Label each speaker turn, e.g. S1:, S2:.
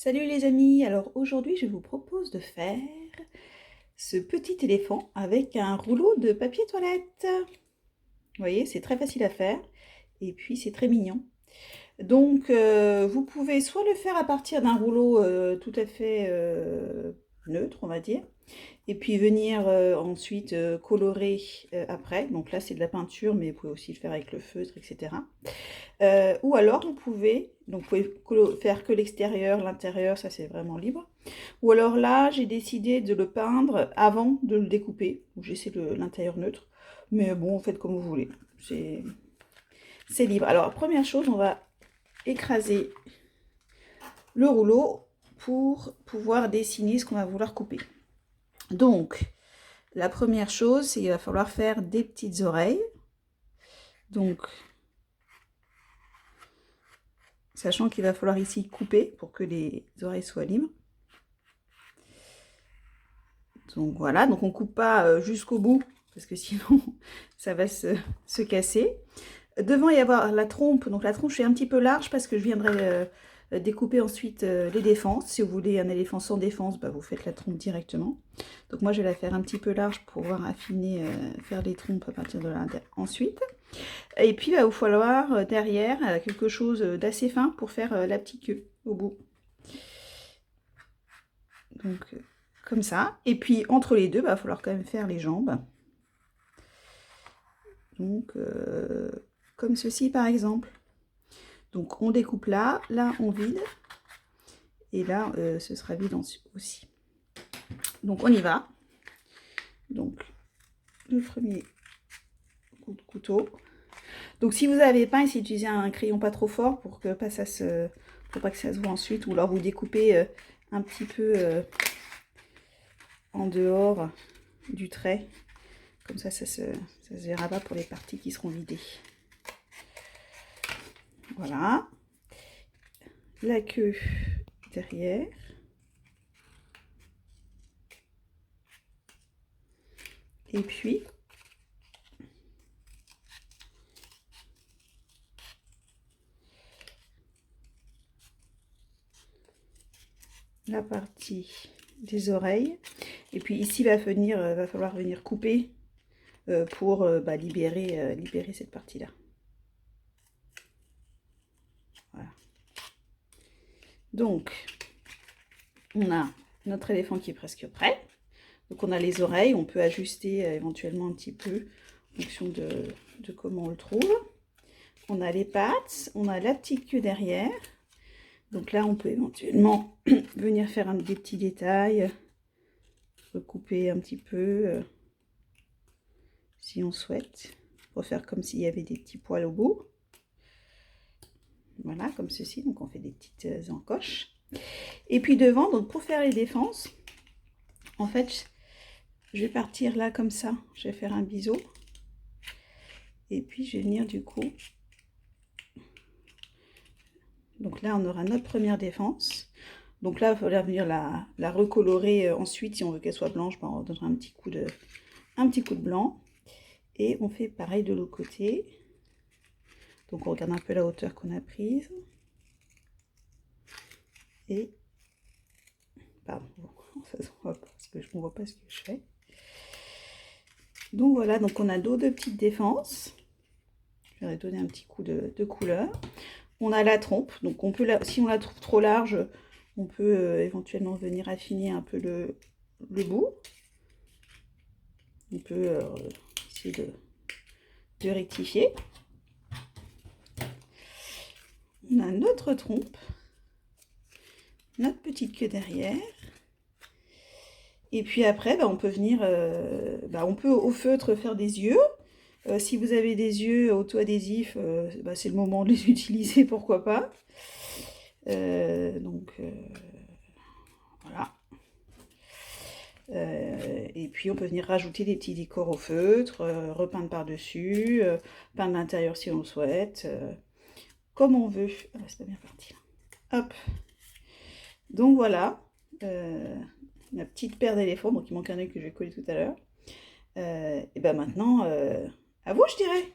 S1: Salut les amis, alors aujourd'hui je vous propose de faire ce petit éléphant avec un rouleau de papier toilette. Vous voyez, c'est très facile à faire et puis c'est très mignon. Donc vous pouvez soit le faire à partir d'un rouleau tout à fait neutre, on va dire, et puis venir ensuite colorer après. Donc là c'est de la peinture, mais vous pouvez aussi le faire avec le feutre, etc. Ou alors vous pouvez faire que l'extérieur, l'intérieur, ça c'est vraiment libre. Ou alors là, j'ai décidé de le peindre avant de le découper. J'essaie l'intérieur neutre. Mais bon, faites comme vous voulez. C'est libre. Alors, première chose, on va écraser le rouleau pour pouvoir dessiner ce qu'on va vouloir couper. Donc, la première chose, c'est qu'il va falloir faire des petites oreilles. Donc, sachant qu'il va falloir ici couper pour que les oreilles soient libres. Donc voilà, donc on coupe pas jusqu'au bout, parce que sinon ça va se casser. Devant, il y avoir la trompe, donc la trompe je fais un petit peu large parce que je viendrai découper ensuite les défenses. Si vous voulez un éléphant sans défense, bah, vous faites la trompe directement. Donc moi je vais la faire un petit peu large pour pouvoir affiner, faire les trompes à partir de là ensuite. Et puis il va vous falloir derrière quelque chose d'assez fin pour faire la petite queue au bout. Donc comme ça. Et puis entre les deux, il va falloir quand même faire les jambes. Donc comme ceci par exemple. Donc on découpe là, là on vide. Et là ce sera vide aussi. Donc on y va. Donc le premier coup de couteau. Donc si vous n'avez pas, essayez d'utiliser un crayon pas trop fort pour que pas ça se, pour pas que ça se voit ensuite. Ou alors vous découpez un petit peu en dehors du trait. Comme ça, ça se verra pas pour les parties qui seront vidées. Voilà. La queue derrière. Et puis, la partie des oreilles. Et puis ici, va falloir venir couper pour libérer cette partie-là. Voilà. Donc, on a notre éléphant qui est presque prêt. Donc on a les oreilles, on peut ajuster éventuellement un petit peu en fonction de comment on le trouve. On a les pattes, on a la petite queue derrière. Donc là, on peut éventuellement venir faire des petits détails, recouper un petit peu si on souhaite, pour faire comme s'il y avait des petits poils au bout. Voilà, comme ceci. Donc on fait des petites encoches. Et puis devant, donc pour faire les défenses, en fait, je vais partir là comme ça. Je vais faire un biseau. Et puis je vais venir du coup. Donc là, on aura notre première défense. Donc là, il va falloir venir la recolorer ensuite. Si on veut qu'elle soit blanche, ben, on donnera un petit coup de blanc. Et on fait pareil de l'autre côté. Donc on regarde un peu la hauteur qu'on a prise. Et... Pardon, ça se voit pas parce que je ne vois pas ce que je fais. Donc voilà, donc on a deux petites défenses. Je vais donner un petit coup de couleur. On a la trompe, donc on peut si on la trouve trop large, on peut éventuellement venir affiner un peu le bout. On peut essayer de rectifier. On a notre trompe, notre petite queue derrière. Et puis après, on peut venir, on peut au feutre faire des yeux. Si vous avez des yeux auto-adhésifs, c'est le moment de les utiliser, pourquoi pas. Voilà. Et puis on peut venir rajouter des petits décors au feutre, repeindre par-dessus, peindre l'intérieur si on le souhaite, comme on veut. Ah, c'est pas bien parti. Hop. Donc voilà, ma petite paire d'éléphants, donc il manque un œil que je vais coller tout à l'heure. Et ben maintenant, à vous je dirais.